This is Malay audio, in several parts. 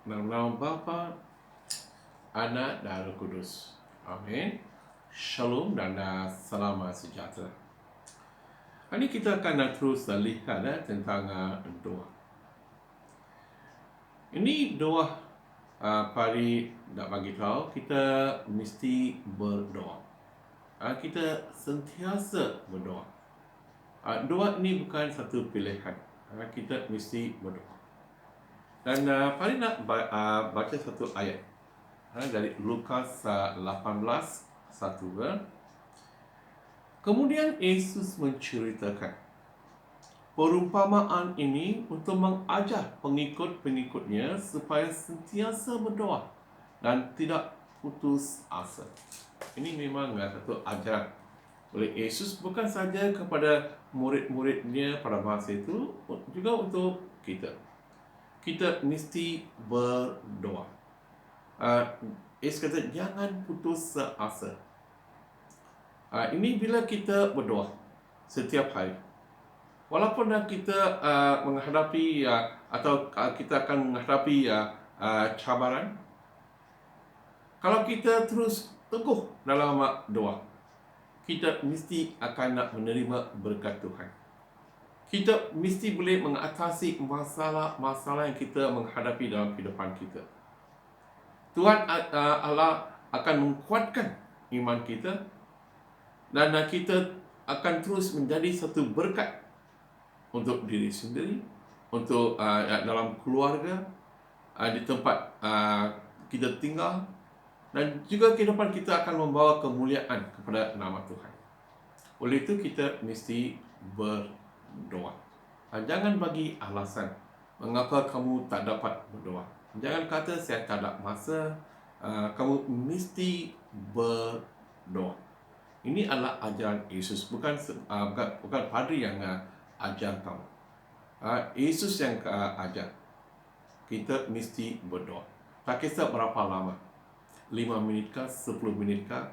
Dalam nama Bapa, Anak dan Roh Kudus. Amin. Shalom dan salam sejahtera. Hari ini kita akan terus lihat tentang doa. Ini doa Pari nak bagi tahu kita mesti berdoa. Kita sentiasa berdoa. Doa ini bukan satu pilihan. Kita mesti berdoa. Dan Pari nak baca satu ayat dari Lukas 18:1. Kemudian Yesus menceritakan perumpamaan ini untuk mengajar pengikut-pengikutnya supaya sentiasa berdoa dan tidak putus asa. Ini memang satu ajaran oleh Yesus bukan saja kepada murid-muridnya pada masa itu, juga untuk kita. Kita mesti berdoa. Yesus kata jangan putus asa. Ini bila kita berdoa setiap hari. Walaupun kita menghadapi atau kita akan menghadapi cabaran, kalau kita terus teguh dalam doa, kita mesti akan nak menerima berkat Tuhan. Kita mesti boleh mengatasi masalah-masalah yang kita menghadapi dalam kehidupan kita. Tuhan Allah akan menguatkan iman kita dan kita akan terus menjadi satu berkat untuk diri sendiri, untuk dalam keluarga, di tempat kita tinggal, dan juga kehidupan kita akan membawa kemuliaan kepada nama Tuhan. Oleh itu kita mesti berdoa. Jangan bagi alasan mengapa kamu tak dapat berdoa. Jangan kata saya tak ada masa. Kamu mesti berdoa. Ini adalah ajaran Yesus, bukan padri yang ajar kamu. Yesus yang ajar. Kita mesti berdoa. Tak kisah berapa lama. 5 minit kah, 10 minit kah,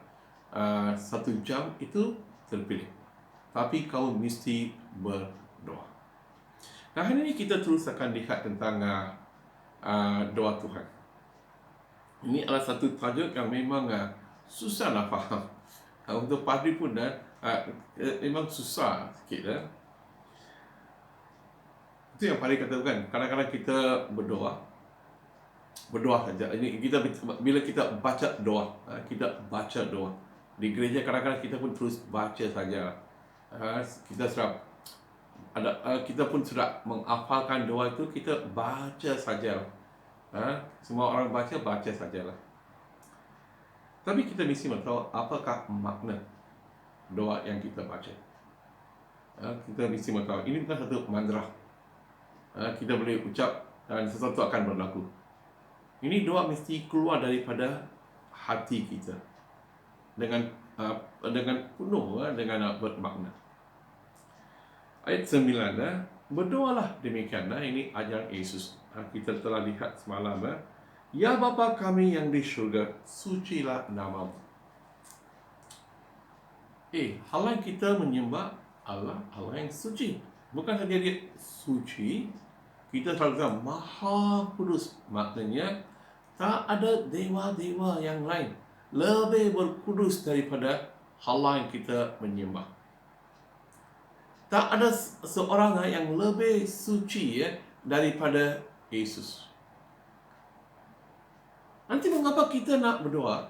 1 jam, itu terpilih. Tapi kamu mesti berdoa. Nah, hari ini kita terus akan lihat tentang doa Tuhan. Ini adalah satu tajuk yang memang susah nak faham. Untuk padri pun memang susah sikit. Itu yang paling katakan, kadang-kadang kita berdoa saja. Ini kita bila kita baca doa, di gereja kadang-kadang kita pun terus baca saja. Kita pun sudah menghafalkan doa itu, kita baca saja. Semua orang baca sajalah. Tapi kita mesti tahu apakah makna doa yang kita baca. Kita mesti tahu ini bukan satu mantra. Kita boleh ucap dan sesuatu akan berlaku. Ini doa mesti keluar daripada hati kita dengan penuh dengan bermakna. Ayat 9, berdoalah demikian. Ini ajaran Yesus. Kita telah lihat semalam. Ya Bapa kami yang di syurga, sucilah namamu. Allah kita menyembah Allah yang suci. Bukan saja dia suci, kita selalu kata Maha Kudus. Maknanya tak ada dewa-dewa yang lain lebih berkudus daripada Allah yang kita menyembah. Tak ada seorang yang lebih suci daripada Yesus. Nanti mengapa kita nak berdoa?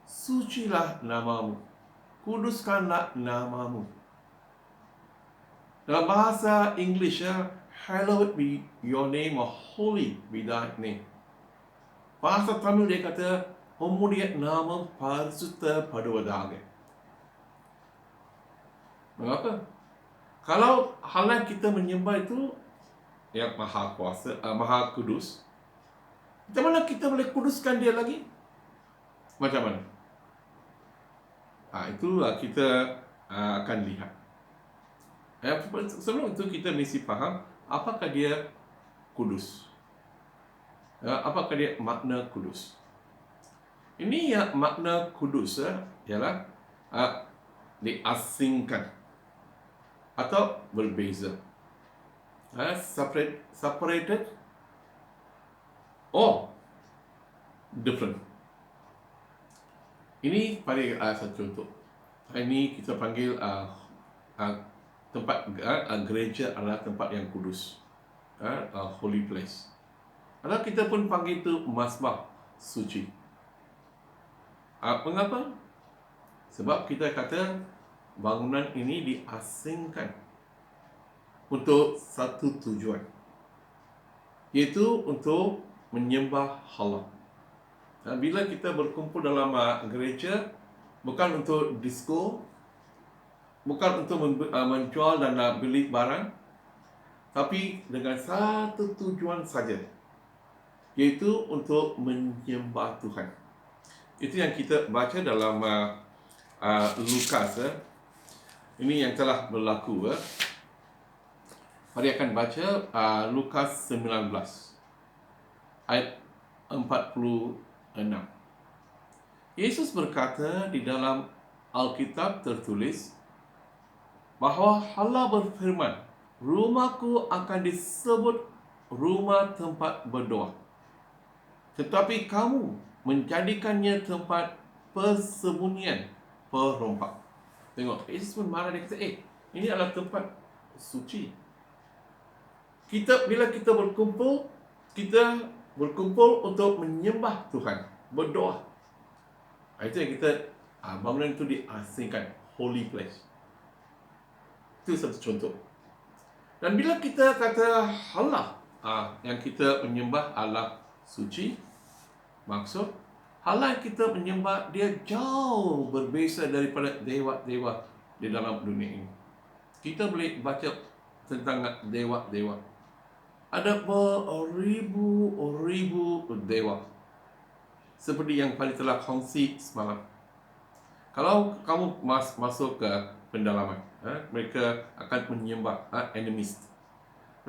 Sucilah namamu, kuduskanlah namamu. Dalam bahasa English, hallowed be your name, or holy be thy name. Bahasa Tamil dia kata, உம்முடைய நாமம் பரிசுத்தப்படுவதாக. Mengapa? Kalau Allah kita menyembah itu yang maha kuasa, maha kudus, macam mana kita boleh kuduskan dia lagi? Macam mana? Itulah kita akan lihat. Sebelum itu kita mesti faham apakah dia kudus. Apakah dia makna kudus? Ini makna kudus ialah diasingkan atau berbeza. Separated Oh, different. Ini pada satu contoh. Ini kita panggil tempat gereja adalah tempat yang kudus, holy place. Atau kita pun panggil itu mazbah suci. Mengapa? Sebab kita kata bangunan ini diasingkan untuk satu tujuan, iaitu untuk menyembah Allah. Bila kita berkumpul dalam gereja, bukan untuk disco, bukan untuk menjual dan beli barang, tapi dengan satu tujuan saja, iaitu untuk menyembah Tuhan. Itu yang kita baca dalam Lukas. Ini yang telah berlaku. Mari akan baca Lukas 19 ayat 46. Yesus berkata di dalam Alkitab tertulis bahawa Allah berfirman, rumahku akan disebut rumah tempat berdoa, tetapi kamu menjadikannya tempat persembunyian perompak. Tengok, Yesus pun marah, dia kata, ini adalah tempat suci. Bila kita berkumpul untuk menyembah Tuhan, berdoa. Itu yang kita bangunan itu diasingkan, holy place. Itu satu contoh. Dan bila kita kata Allah yang kita menyembah Allah suci, maksud Allah yang kita menyembah dia jauh berbeza daripada dewa-dewa di dalam dunia ini. Kita boleh baca tentang dewa-dewa. Ada beribu-ribu dewa. Seperti yang paling telah kongsi semalam. Kalau kamu masuk ke pendalaman, mereka akan menyembah animist.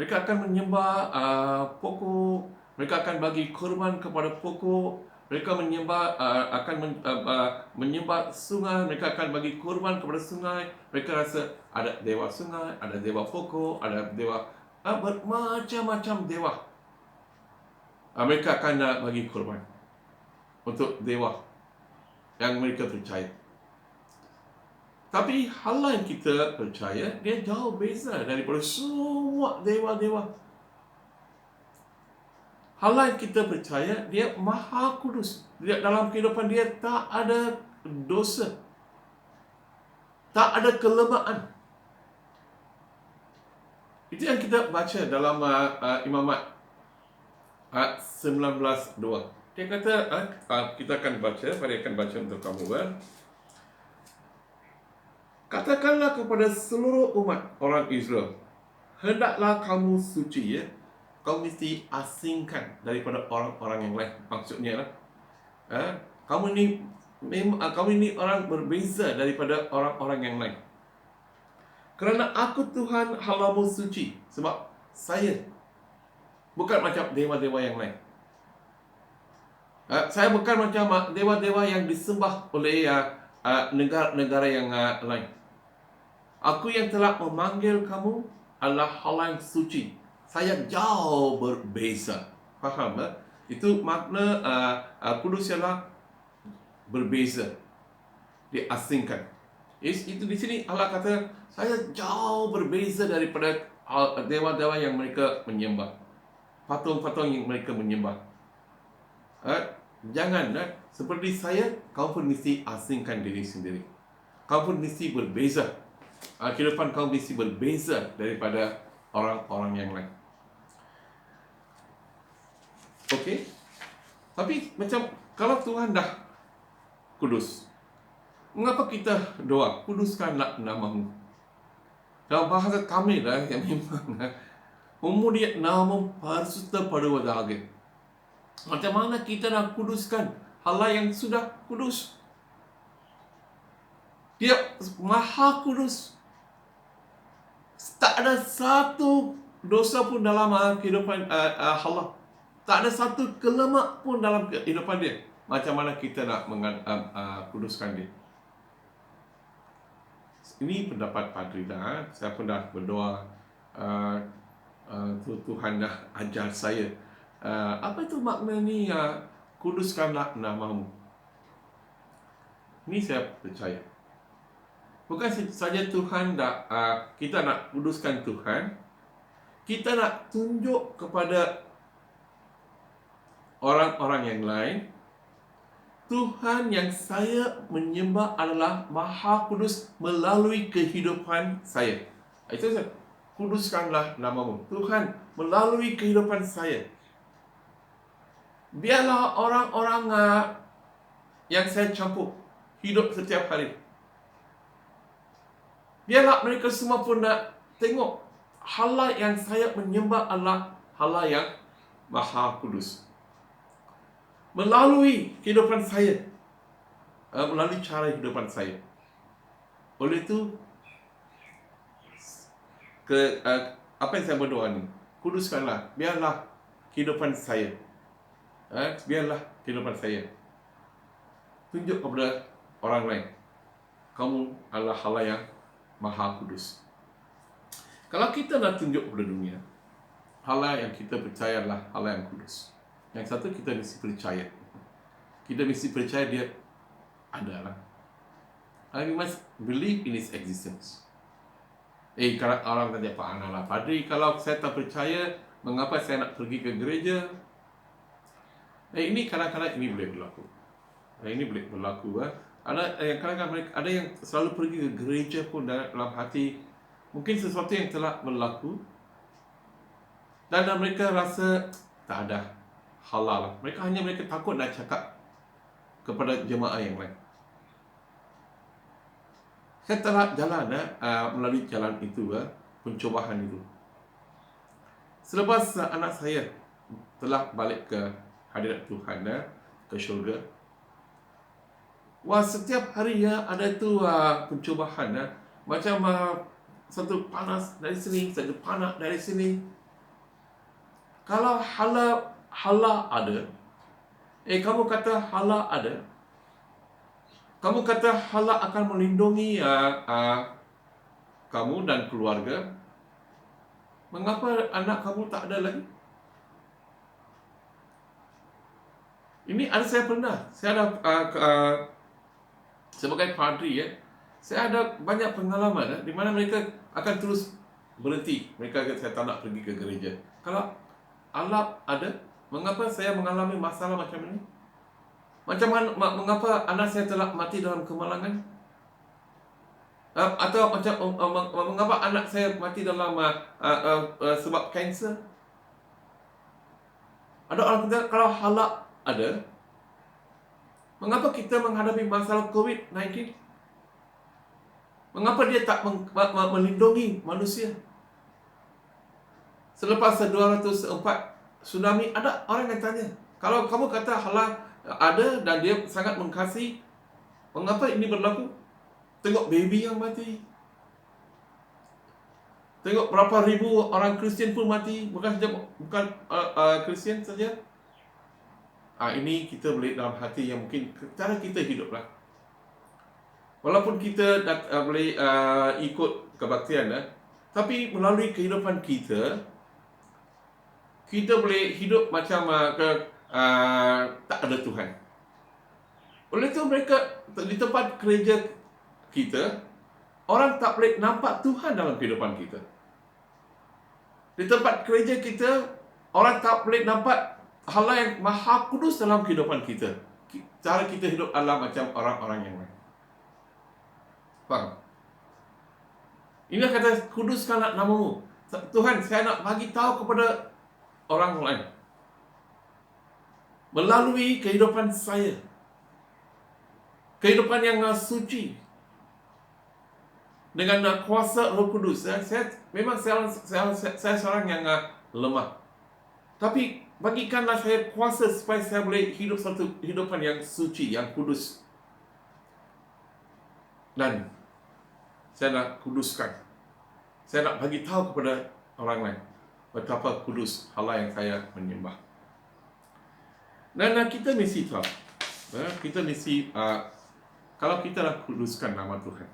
Mereka akan menyembah pokok. Mereka akan bagi korban kepada pokok. Mereka akan menyembah sungai. Mereka akan bagi korban kepada sungai. Mereka rasa ada dewa sungai, ada dewa pokok, ada dewa bermacam-macam dewa. Mereka akan bagi korban untuk dewa yang mereka percaya. Tapi Allah yang kita percaya, dia jauh beza daripada semua dewa-dewa. Allah yang kita percaya, dia maha kudus. Dalam kehidupan dia tak ada dosa, tak ada kelemahan. Itu yang kita baca dalam Imamat 19:2. Dia kata, kita akan baca, mari akan baca untuk kamu. Katakanlah kepada seluruh umat orang Israel, hendaklah kamu suci, ya. Kamu mesti asingkan daripada orang-orang yang lain. Maksudnya kamu ini orang berbeza daripada orang-orang yang lain. Kerana aku Tuhan Allahmu suci. Sebab saya bukan macam dewa-dewa yang lain. Saya bukan macam dewa-dewa yang disembah oleh negara-negara yang lain. Aku yang telah memanggil kamu adalah Allah yang suci. Saya jauh berbeza. Faham? Itu makna kudus ialah berbeza, diasingkan. Itu di sini Allah kata, saya jauh berbeza daripada dewa-dewa yang mereka menyembah, patung-patung yang mereka menyembah. Jangan seperti saya, kau pun mesti asingkan diri sendiri. Kau pun mesti berbeza. Kehidupan kau mesti berbeza daripada orang-orang yang lain. Okey? Tapi macam kalau Tuhan dah kudus, mengapa kita doa, kuduskanlah namamu? Dalam bahasa kami yang memang Ummudia namam parisutthapaduvaதாக. Macam mana kita nak kuduskan Allah yang sudah kudus? Dia maha kudus. Tak ada satu dosa pun dalam kehidupan Allah. Tak ada satu kelemahan pun dalam kehidupan dia. Macam mana kita nak kuduskan dia? Ini pendapat Padri dah. Saya pun dah berdoa, Tuhan dah ajar saya Apa itu makna ni? Kuduskanlah namamu. Ini saya percaya. Bukan saja Tuhan kita nak kuduskan Tuhan, kita nak tunjuk kepada orang-orang yang lain, Tuhan yang saya menyembah adalah Maha Kudus melalui kehidupan saya. Itu saja. Kuduskanlah namamu. Tuhan melalui kehidupan saya. Biarlah orang-orang yang saya campur hidup setiap hari. Biarlah mereka semua pun nak tengok Allah yang saya menyembah adalah Allah yang Maha Kudus. Melalui kehidupan saya, melalui cara kehidupan saya. Oleh itu, apa yang saya berdoa ni, kuduskanlah, biarlah kehidupan saya, biarlah kehidupan saya tunjuk kepada orang lain, kamu adalah Allah yang Maha Kudus. Kalau kita nak tunjuk kepada dunia, Allah yang kita percaya adalah Allah yang kudus. Yang satu, kita mesti percaya. Kita mesti percaya dia adalah. We must believe in his existence. Kalau orang tanya, Pak Analah, Padri, kalau saya tak percaya, mengapa saya nak pergi ke gereja? Ini kadang-kadang ini boleh berlaku. Ini boleh berlaku. Kadang-kadang ada yang selalu pergi ke gereja pun dalam hati, mungkin sesuatu yang telah berlaku, dan mereka rasa tak ada halal. Mereka takut nak cakap kepada jemaah yang lain. Saya telah jalan melalui jalan itu, pencobaan itu. Selepas anak saya telah balik ke hadirat Tuhan, ke syurga, setiap hari ada tu pencobaan, macam satu panas dari sini, satu panas dari sini. Kalau halal ada, kamu kata halal ada, kamu kata halal akan melindungi kamu dan keluarga, mengapa anak kamu tak ada lagi? Ini saya pernah, saya ada sebagai padri, saya ada banyak pengalaman di mana mereka akan terus berhenti. Mereka kata, saya tak nak pergi ke gereja. Kalau Allah ada, mengapa saya mengalami masalah macam ini? Mengapa anak saya telah mati dalam kemalangan? Atau mengapa anak saya mati dalam sebab kanser? Ada orang kata, kalau halal ada, mengapa kita menghadapi masalah COVID-19? Mengapa dia tak melindungi manusia? Selepas 204 tsunami, ada orang yang tanya, kalau kamu kata halal ada dan dia sangat mengasihi, mengapa ini berlaku? Tengok baby yang mati. Tengok berapa ribu orang Kristian pun mati, bukan Kristian saja. Ini kita boleh dalam hati yang mungkin cara kita hiduplah. Walaupun kita boleh ikut kebaktian, tapi melalui kehidupan kita boleh hidup macam tak ada Tuhan. Oleh itu mereka di tempat gereja kita, orang tak boleh nampak Tuhan dalam kehidupan kita. Di tempat gereja kita, orang tak boleh nampak Allah yang Maha Kudus dalam kehidupan kita. Cara kita hidup adalah macam orang-orang yang lain. Faham? Ini kata, kuduskanlah namamu. Tuhan, saya nak bagi tahu kepada orang lain melalui kehidupan saya, kehidupan yang suci, dengan kuasa Roh Kudus. Saya seorang yang lemah, tapi bagikanlah saya kuasa supaya saya boleh hidup satu kehidupan yang suci, yang kudus. Dan saya nak kuduskan, saya nak bagi tahu kepada orang lain betapa kudus Allah yang saya menyembah. Dan kita mesti tahu, kalau kita nak kuduskan nama Tuhan,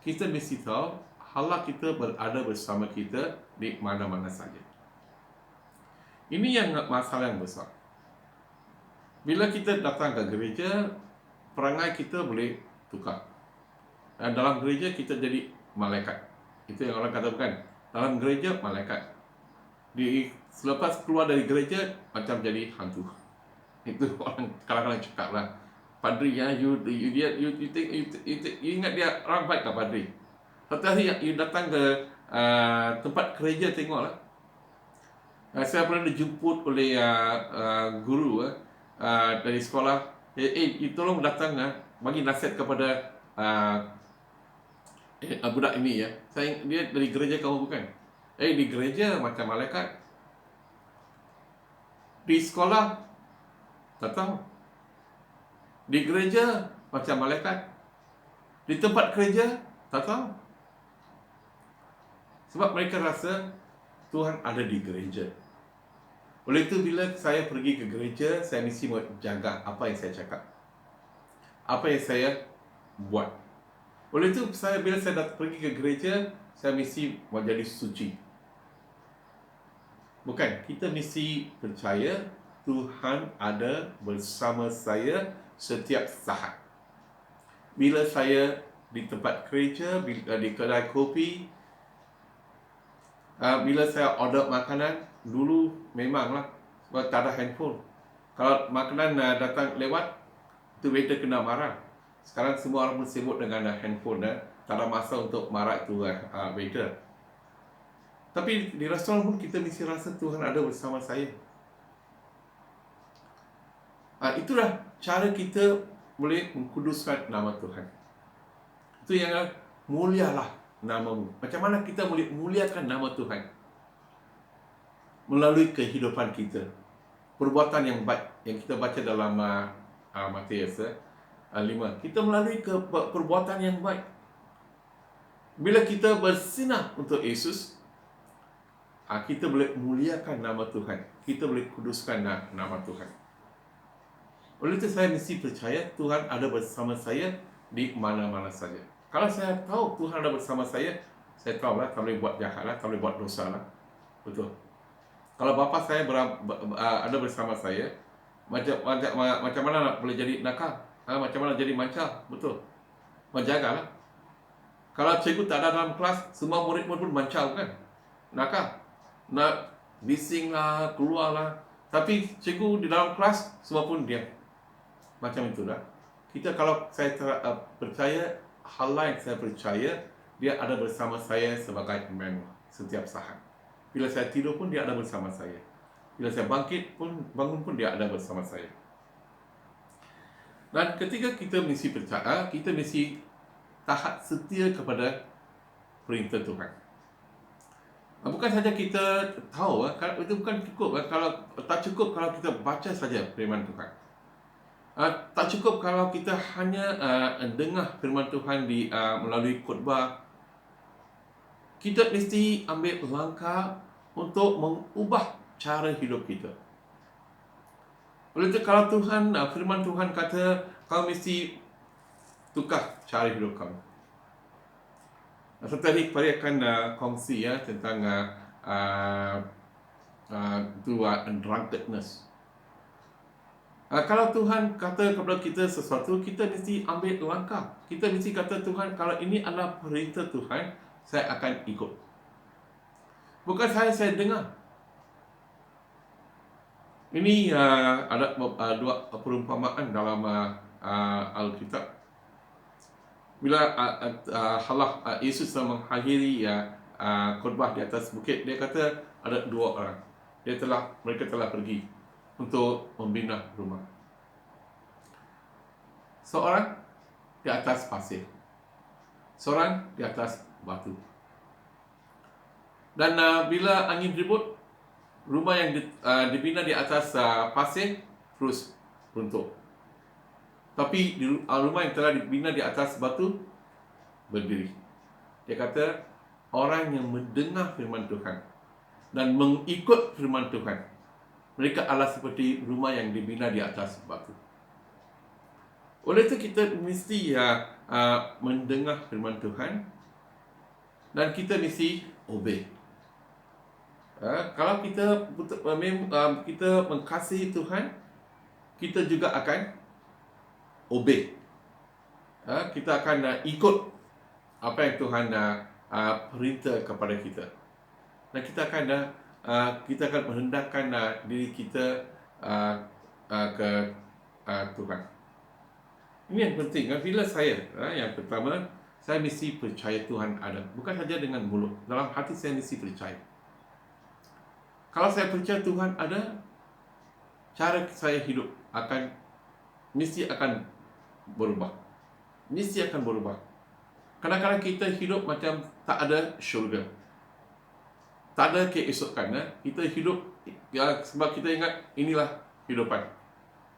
kita mesti tahu Allah kita berada bersama kita di mana-mana saja. Ini yang masalah yang besar. Bila kita datang ke gereja, perangai kita boleh tukar. Dan dalam gereja kita jadi malaikat. Itu yang orang kata bukan? Dalam gereja malaikat. Selepas keluar dari gereja macam jadi hantu. Itu orang kadang-kadang cakap lah. Padri ya, you ingat dia orang baik tak padri? Satu hari you datang ke tempat gereja, tengoklah. Saya pernah dijemput oleh guru dari sekolah. You tolong datang bagi nasihat kepada budak ini ya. Dia dari gereja kamu bukan? Di gereja macam malaikat. Di sekolah tak tahu. Di gereja macam malaikat. Di tempat kerja tak tahu. Sebab mereka rasa Tuhan ada di gereja. Oleh itu bila saya pergi ke gereja, saya mesti jaga apa yang saya cakap, apa yang saya buat. Oleh itu bila saya pergi ke gereja, saya mesti menjadi suci. Bukan, kita mesti percaya Tuhan ada bersama saya setiap saat. Bila saya di tempat kerja, di kedai kopi, bila saya order makanan, dulu memanglah sebab tak ada handphone. Kalau makanan datang lewat, itu waiter kena marah. Sekarang semua orang pun sibuk dengan handphone. Tak ada masa untuk marah itu waiter. Tapi di restoran pun kita mesti rasa Tuhan ada bersama saya. Itulah cara kita boleh mengkuduskan nama Tuhan. Itu yang mulialah namamu. Macam mana kita boleh muliakan nama Tuhan? Melalui kehidupan kita, perbuatan yang baik yang kita baca dalam Matius 5. Kita melalui perbuatan yang baik. Bila kita bersinar untuk Yesus, kita boleh muliakan nama Tuhan. Kita boleh kuduskan nama Tuhan. Oleh itu saya mesti percaya Tuhan ada bersama saya di mana-mana saja. Kalau saya tahu Tuhan ada bersama saya tahulah tak boleh buat jahat lah, tak boleh buat dosa lah. Betul. Kalau bapa saya ada bersama saya, macam mana nak boleh jadi nakal? Macam mana jadi mancal? Betul. Menjagalah. Kalau cikgu tak ada dalam kelas, semua murid pun mancal kan? Nakal. Nak bising lah, keluar lah. Tapi cikgu di dalam kelas, semua pun diam. Macam itulah. Kita kalau saya percaya, hal lain saya percaya, dia ada bersama saya sebagai Emmanuel setiap saat. Bila saya tidur pun dia ada bersama saya. Bila saya bangun pun dia ada bersama saya. Dan ketika kita mesti percaya, kita mesti taat setia kepada perintah Tuhan. Bukan saja kita tahu, itu bukan cukup. Kalau tak cukup kalau kita baca saja firman Tuhan. Tak cukup kalau kita hanya dengar firman Tuhan melalui khutbah. Kita mesti ambil langkah untuk mengubah cara hidup kita. Oleh itu kalau firman Tuhan kata kau mesti tukar cara hidup kamu. Satu hari saya akan kongsi tentang drunkenness. Kalau Tuhan kata kepada kita sesuatu, kita mesti ambil langkah. Kita mesti kata Tuhan, kalau ini adalah perintah Tuhan, saya akan ikut. Bukan saya dengar. Ini ada dua perumpamaan dalam Alkitab. Bila Yesus mengakhiri khutbah di atas bukit, dia kata ada dua orang. Mereka telah pergi untuk membina rumah. Seorang di atas pasir, seorang di atas batu. Dan bila angin ribut, rumah yang dibina di atas pasir terus runtuh. Tapi rumah yang telah dibina di atas batu berdiri. Dia kata orang yang mendengar firman Tuhan dan mengikut firman Tuhan, mereka adalah seperti rumah yang dibina di atas batu. Oleh itu kita mesti mendengar firman Tuhan dan kita mesti obey. Kalau kita mengasihi Tuhan, kita juga akan obey. Kita akan ikut apa yang Tuhan perintah kepada kita. Dan kita akan menghendakkan diri kita ke Tuhan. Ini yang penting. Bila yang pertama, saya mesti percaya Tuhan ada. Bukan saja dengan mulut. Dalam hati saya mesti percaya. Kalau saya percaya Tuhan ada, cara saya hidup mesti akan berubah. Mesti akan berubah. Kadang-kadang kita hidup macam tak ada syurga. Tak ada keesokan. Kita hidup sebab kita ingat inilah kehidupan.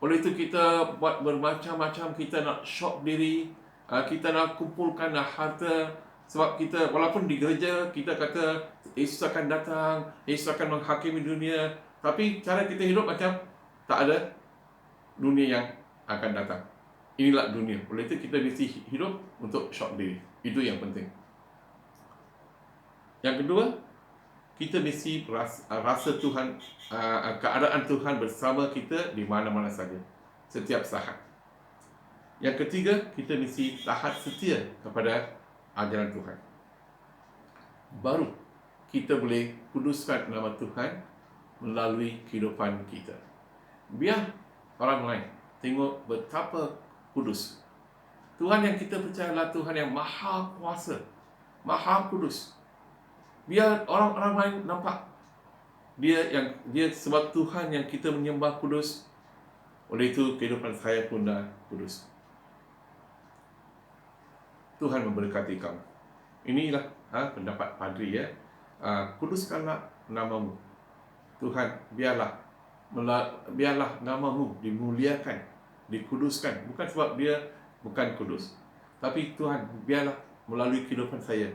Oleh itu kita buat bermacam-macam, kita nak syok diri, kita nak kumpulkan harta. Sebab kita, walaupun di gereja, kita kata Yesus akan datang, Yesus akan menghakimi dunia. Tapi cara kita hidup macam tak ada dunia yang akan datang. Inilah dunia. Oleh itu kita mesti hidup untuk syok diri. Itu yang penting. Yang kedua, kita mesti rasa Tuhan, keadaan Tuhan bersama kita di mana-mana saja, setiap saat. Yang ketiga, kita mesti taat setia kepada ajaran Tuhan. Baru kita boleh kuduskan nama Tuhan melalui kehidupan kita. Biar orang lain tengok betapa kudus Tuhan yang kita percaya adalah Tuhan yang maha kuasa, maha kudus. Biar orang-orang lain nampak dia sebab Tuhan yang kita menyembah kudus. Oleh itu kehidupan saya pun dah kudus. Tuhan memberkati kamu. Inilah pendapat padri ya. Kuduskanlah namamu. Tuhan, biarlah namamu dimuliakan, dikuduskan. Bukan sebab dia bukan kudus, tapi Tuhan, biarlah melalui kehidupan saya,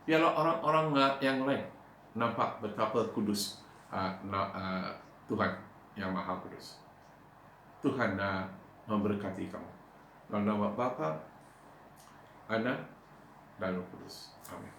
biarlah orang-orang yang lain nampak betapa kudus Tuhan yang maha kudus. Tuhan memberkati kamu. Dalam nama Bapa, Anak dan Roh Kudus. Amin.